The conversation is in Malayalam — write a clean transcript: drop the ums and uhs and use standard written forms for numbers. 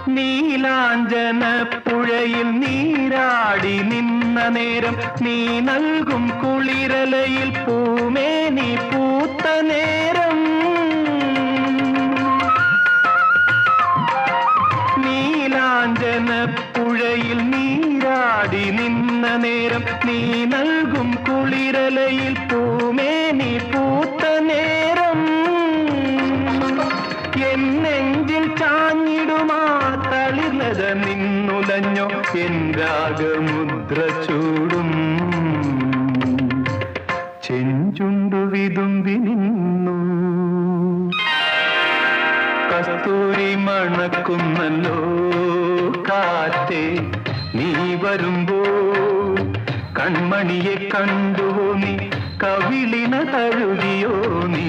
നീലാഞ്ജന പുഴയിൽ നീരാടി നിന്ന നേരം നീ നൽകും കുളിരലയിൽ പൂമേനി പൂത്ത നേരം നീലാഞ്ജന പുഴയിൽ നീരാടി നിന്ന നേരം നീ നൽകും കുളിരലയിൽ പൂമേനി പൂത്ത നേരം എന്നെഞ്ചിൽ ചാഞ്ഞിടുമാ തളിർലത നിന്നുലഞ്ഞോ എൻ രാഗമുദ്ര ചൂടും ചെഞ്ചുണ്ടു വിതുമ്പി നിന്നു കസ്തൂരി മണക്കുന്നല്ലോ കാറ്റേ നീ വരുമ്പോ കൺമണിയെ കണ്ടുവോ നീ കവിളിന തഴുകിയോ നീ